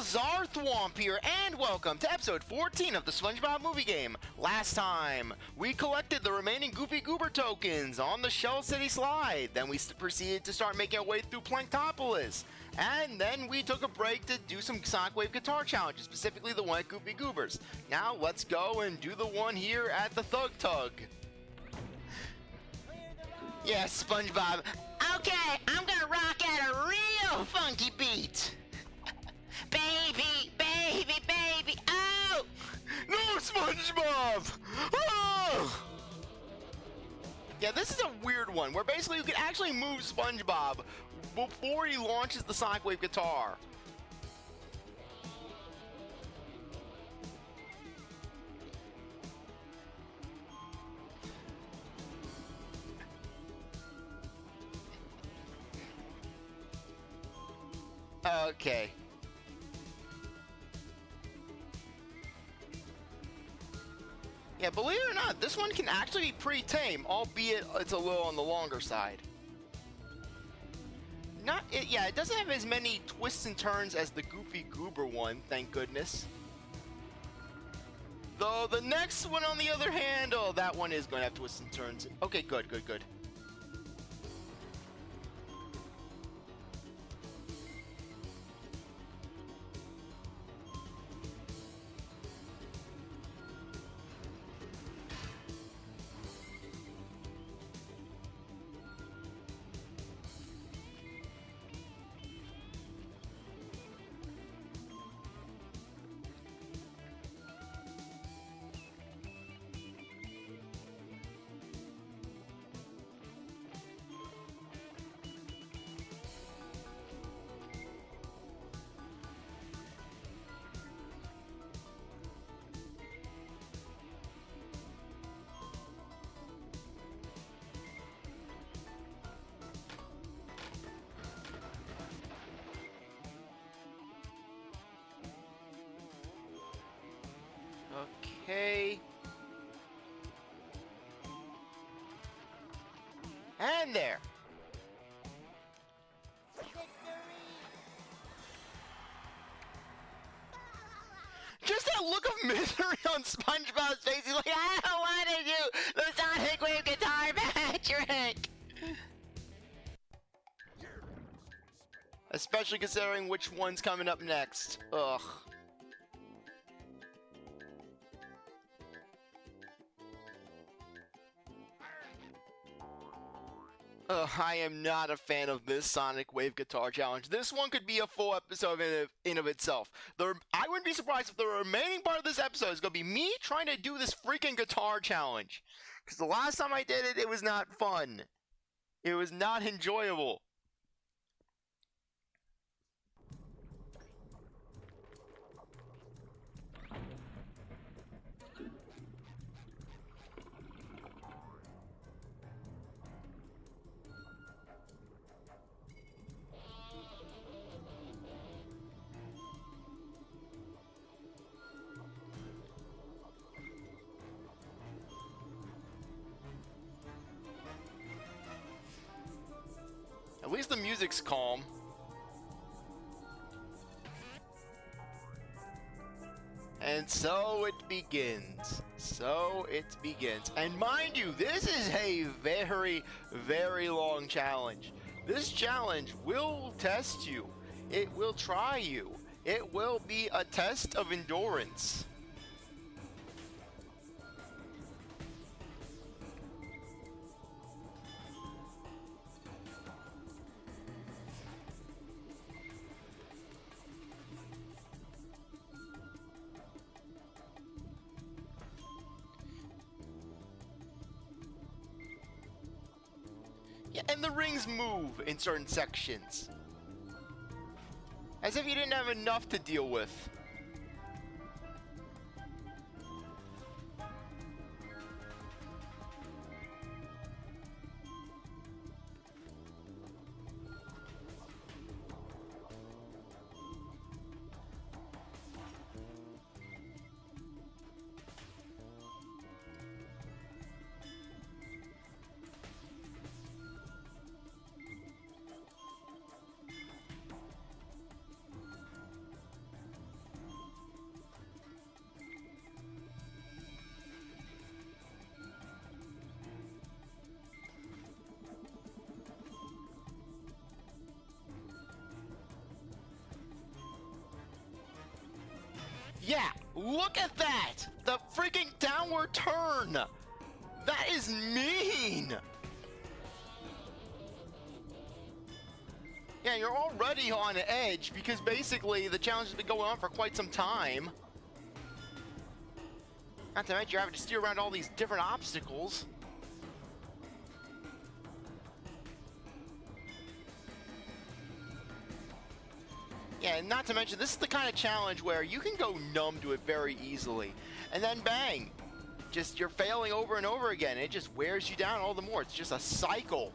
CzarThwomp here, and welcome to episode 14 of the SpongeBob Movie game. Last time, we collected the remaining Goofy Goober tokens on the Shell City slide. Then we proceeded to start making our way through Planktopolis. And then we took a break to do some Sonic Wave guitar challenges, specifically the one at Goofy Goobers. Now let's go and do the one here at the Thug Tug. Yes, SpongeBob. Okay, I'm gonna rock out a real funky beat. Baby, baby, baby, oh! No, SpongeBob! Oh! Yeah, this is a weird one, where basically you can actually move SpongeBob before he launches the Sonic Wave guitar. Okay. Yeah, believe it or not, this one can actually be pretty tame, albeit it's a little on the longer side. It doesn't have as many twists and turns as the Goofy Goober one, thank goodness. Though the next one, on the other hand, oh, that one is going to have twists and turns. Okay, good. Okay. And there. Just that look of misery on SpongeBob's face. He's like, I don't want to do the Sonic Wave guitar, Patrick. Especially considering which one's coming up next. Ugh. I am not a fan of this Sonic Wave Guitar Challenge. This one could be a full episode in of itself. I wouldn't be surprised if the remaining part of this episode is going to be me trying to do this freaking guitar challenge. Because the last time I did it, it was not fun. It was not enjoyable. At least the music's calm. And so it begins. And mind you, this is a very, very long challenge. This challenge will test you. It will try you. It will be a test of endurance. Yeah, and the rings move in certain sections. As if you didn't have enough to deal with. Yeah, look at that! The freaking downward turn! That is mean! Yeah, you're already on edge because basically the challenge has been going on for quite some time. Not to mention you're having to steer around all these different obstacles. Yeah, and not to mention, this is the kind of challenge where you can go numb to it very easily. And then bang! Just, you're failing over and over again. It just wears you down all the more. It's just a cycle.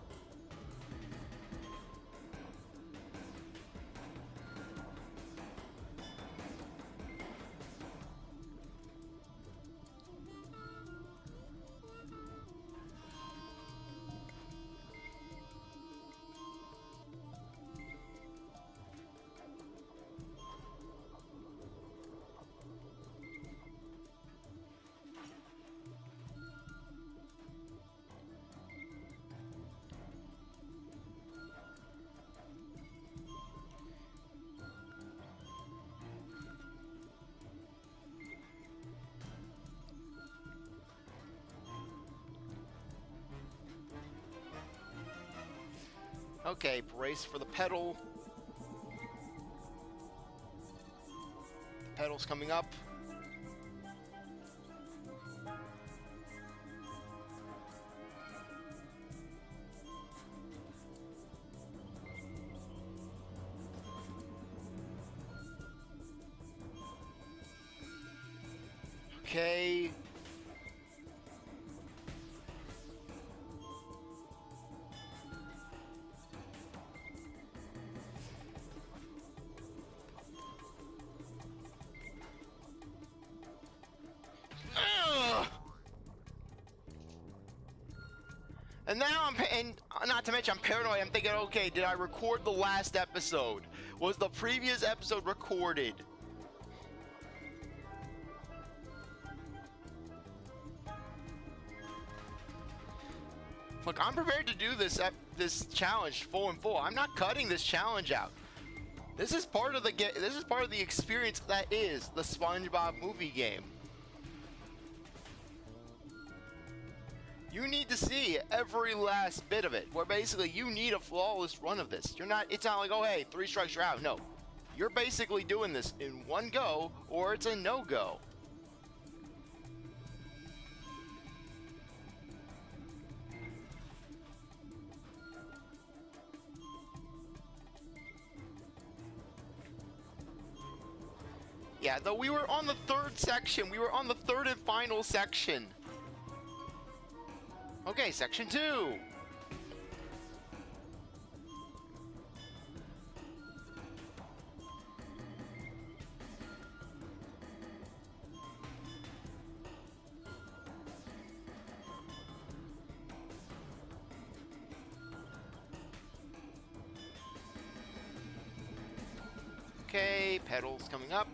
Okay, brace for the pedal. The pedal's coming up. Okay. And now and not to mention I'm paranoid. I'm thinking, okay, did I record the last episode? Was the previous episode recorded? Look, I'm prepared to do this challenge full and full. I'm not cutting this challenge out. This is part of the experience that is the SpongeBob movie game. You need to see every last bit of it, where basically you need a flawless run of this. It's not like, oh hey, 3 strikes you're out. No. You're basically doing this in one go, or it's a no-go. Yeah, though we were on the 3rd section. We were on the 3rd and final section. Okay, section 2. Okay, pedals coming up.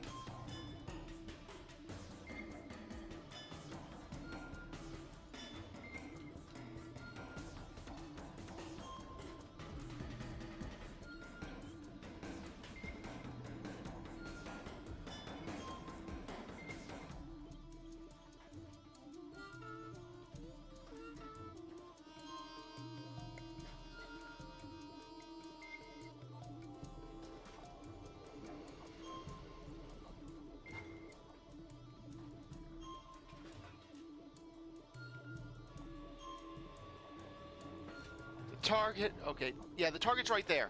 Target. Okay, yeah, the target's right there.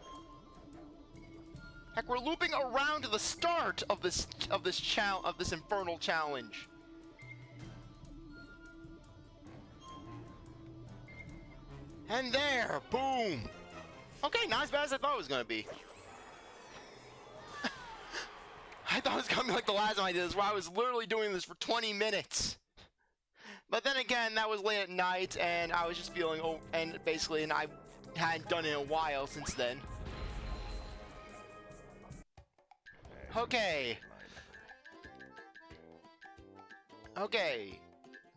Heck, we're looping around to the start of this infernal challenge. And there, boom. Okay, not as bad as I thought it was gonna be. I thought it was gonna be like the last time I did this, where I was literally doing this for 20 minutes. But then again, that was late at night, and I was just feeling, and I hadn't done it in a while since then. Okay. Okay.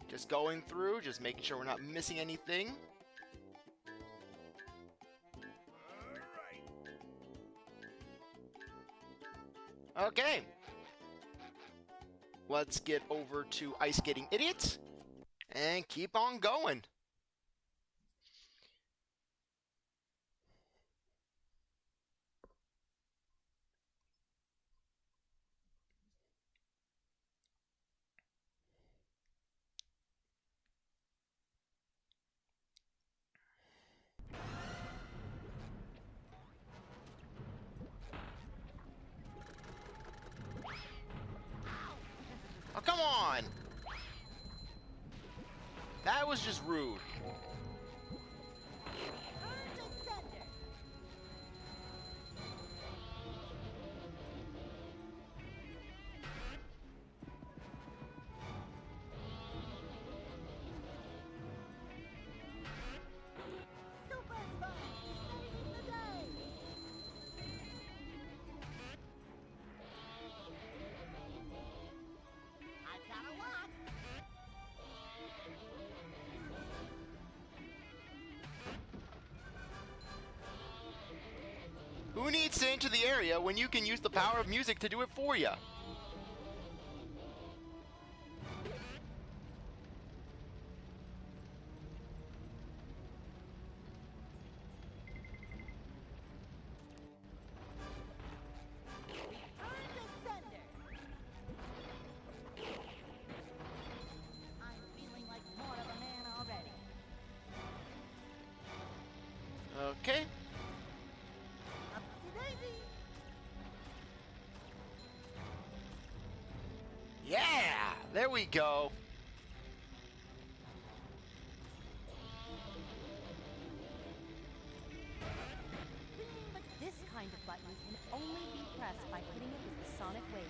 Just going through, just making sure we're not missing anything. Okay. Let's get over to Ice Skating Idiots and keep on going. Oh, come on! That was just rude. Who needs to enter the area when you can use the power of music to do it for you? Okay. Yeah, there we go. But this kind of button can only be pressed by hitting it with the sonic wave.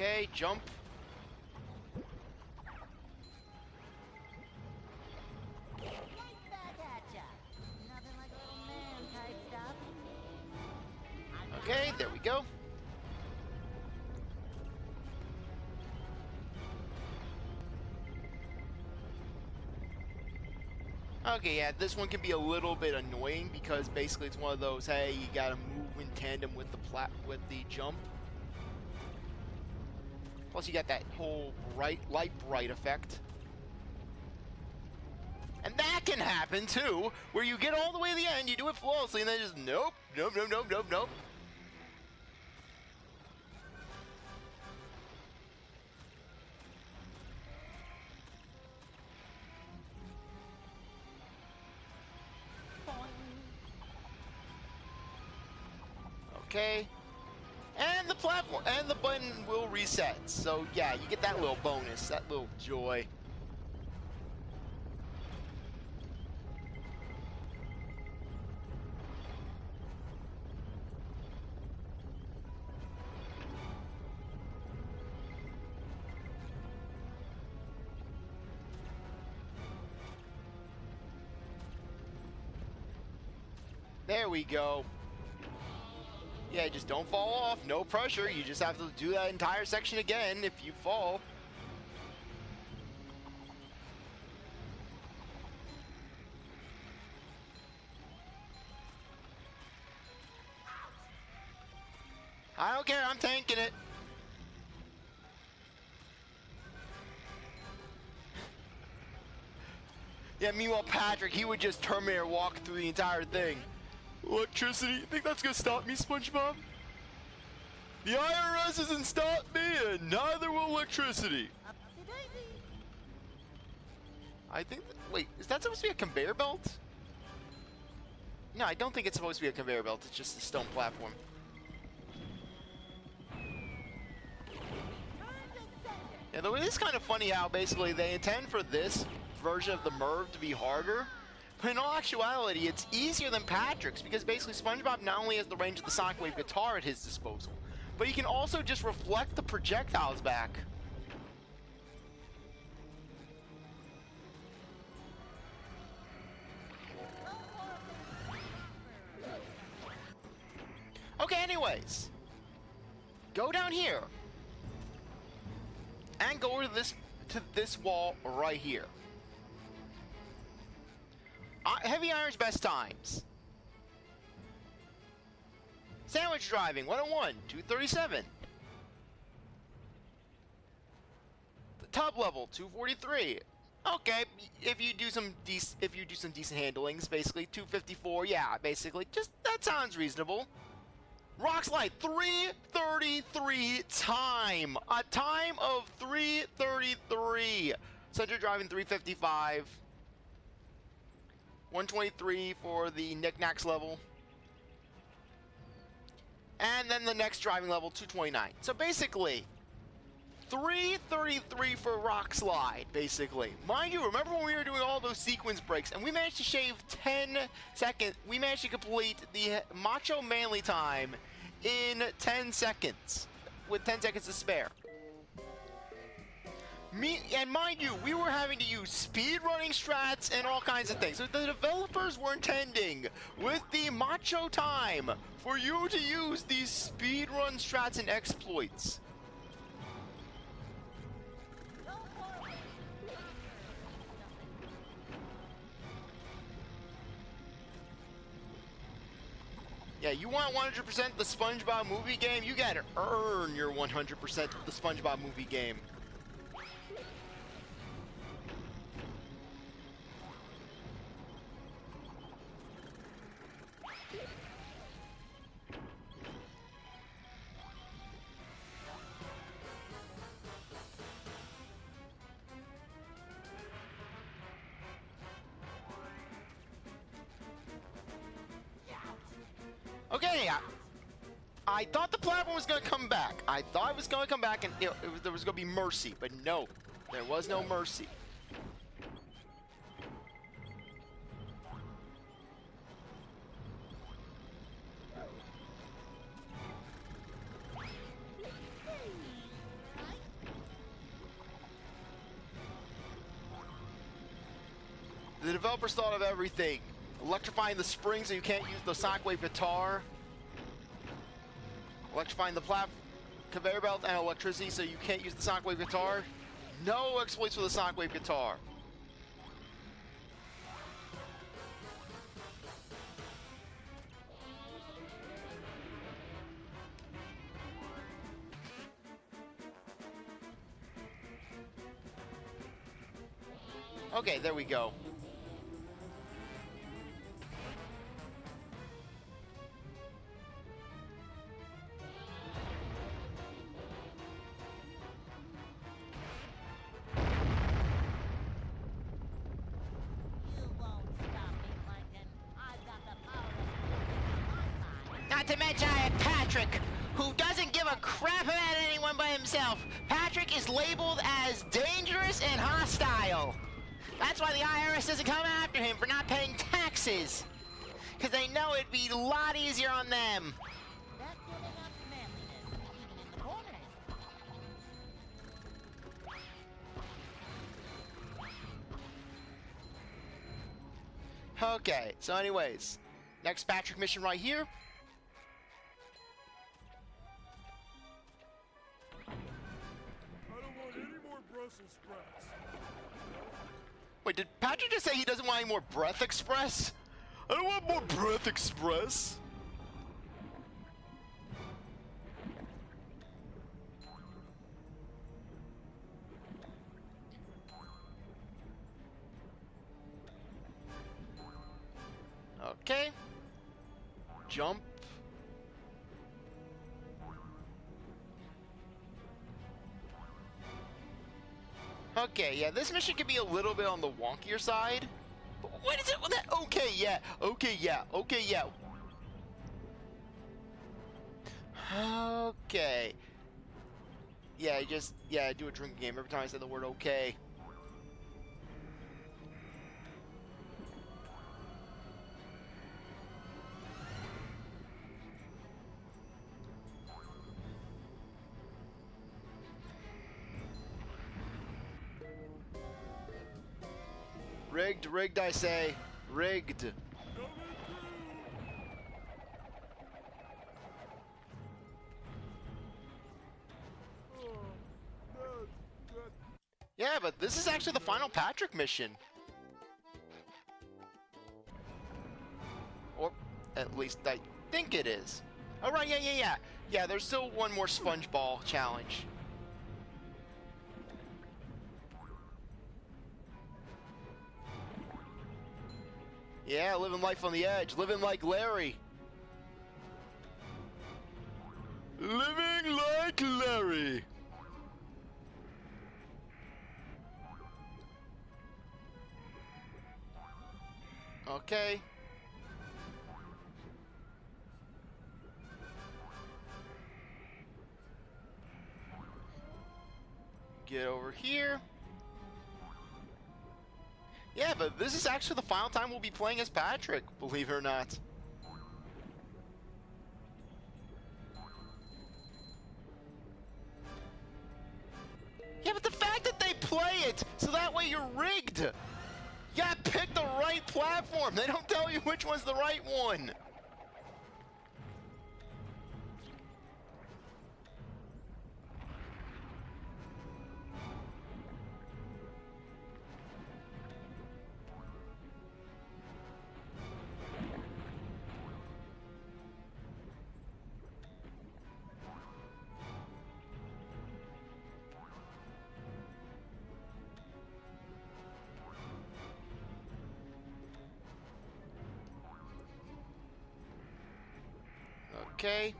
Okay, jump. Okay, there we go. Okay, yeah, this one can be a little bit annoying because basically it's one of those, hey, you gotta move in tandem with the jump. Plus you got that whole light bright effect. And that can happen too, where you get all the way to the end, you do it flawlessly, and then just nope, nope, nope, nope, nope, nope. Okay. And the platform and the button will reset. So yeah, you get that little bonus, that little joy. There we go. Yeah, just don't fall off. No pressure. You just have to do that entire section again if you fall. I don't care. I'm tanking it. Yeah, meanwhile, Patrick, he would just Terminator walk through the entire thing. Electricity? You think that's gonna stop me, SpongeBob? The IRS hasn't stopped me, and neither will electricity. I think. Wait, is that supposed to be a conveyor belt? No, I don't think it's supposed to be a conveyor belt. It's just a stone platform. Yeah, though it is kind of funny how basically they intend for this version of the Merv to be harder. But in all actuality, it's easier than Patrick's because basically SpongeBob not only has the range of the Sonic Wave guitar at his disposal, but he can also just reflect the projectiles back. anyways, go down here and go over to this wall right here. Heavy iron's best times. Sandwich driving 101, 237. The tub level 243. Okay, if you do some decent handlings, basically 254. Yeah, basically, just that sounds reasonable. Rock slide 333 time. A time of 333. Center driving 355. 123 for the knickknacks level. And then the next driving level 229. So basically 333 for rock slide, basically. Mind you, remember when we were doing all those sequence breaks and we managed to shave 10 seconds? We managed to complete the Macho Manly time in 10 seconds, with 10 seconds to spare. And mind you, we were having to use speed running strats and all kinds of things. So the developers were intending, with the Macho time, for you to use these speed run strats and exploits. Yeah, you want 100% the SpongeBob movie game? You gotta earn your 100% of the SpongeBob movie game. Okay, I thought the platform was going to come back. I thought it was going to come back and there was going to be mercy, but no, there was no mercy. The developers thought of everything. Electrifying the spring so you can't use the Shockwave guitar. Electrifying the conveyor belt and electricity so you can't use the Shockwave guitar. No exploits for the Shockwave guitar. Okay, there we go. Not to mention I have Patrick, who doesn't give a crap about anyone but himself. Patrick is labeled as dangerous and hostile. That's why the IRS doesn't come after him for not paying taxes. Because they know it'd be a lot easier on them. Not giving up manliness, even in the corners. Okay, so anyways, next Patrick mission right here. I don't want any more Brussels sprouts. Wait, did Patrick just say he doesn't want any more Breath Express? I don't want more Breath Express. Okay. Jump. Okay, yeah, this mission could be a little bit on the wonkier side. But what is it with that? Okay, yeah. Okay, yeah. Okay, yeah. Okay. Yeah, I do a drinking game every time I say the word okay. Rigged, I say. Rigged. Yeah, but this is actually the final Patrick mission. Or at least I think it is. Oh, right, yeah. Yeah, there's still one more SpongeBob challenge. Yeah, living life on the edge, living like Larry. Living like Larry. Okay. Get over here. Yeah, but this is actually the final time we'll be playing as Patrick, believe it or not. Yeah, but the fact that they play it so that way you're rigged. You gotta pick the right platform. They don't tell you which one's the right one. Okay.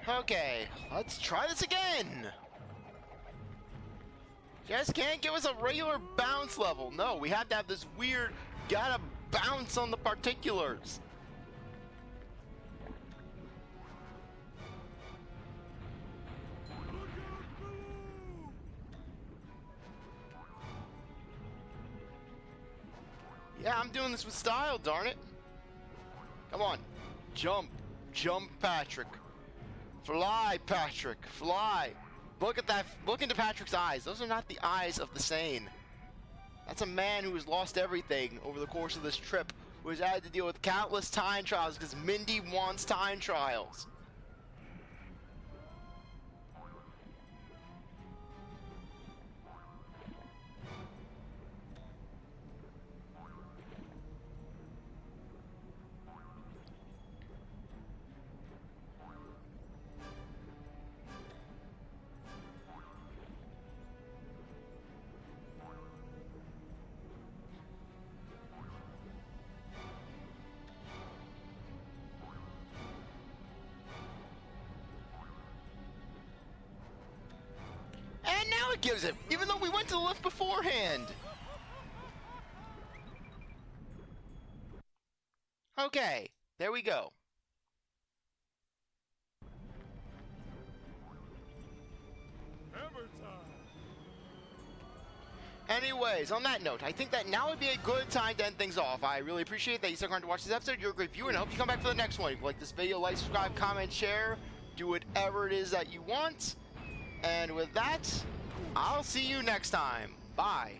Okay, let's try this again. Just can't give us a regular bounce level. No, we have to have this weird, gotta bounce on the particulars. Yeah, I'm doing this with style, darn it. Come on. Jump. Jump, Patrick. Fly, Patrick. Fly. Look at that. Look into Patrick's eyes. Those are not the eyes of the sane. That's a man who has lost everything over the course of this trip, who has had to deal with countless time trials because Mindy wants time trials. And now it gives it, even though we went to the lift beforehand. Okay, there we go. Hammer time. Anyways, on that note, I think that now would be a good time to end things off. I really appreciate that you stuck around to watch this episode. You're a great viewer, and I hope you come back for the next one. If you like this video, like, subscribe, comment, share, do whatever it is that you want. And with that, I'll see you next time. Bye.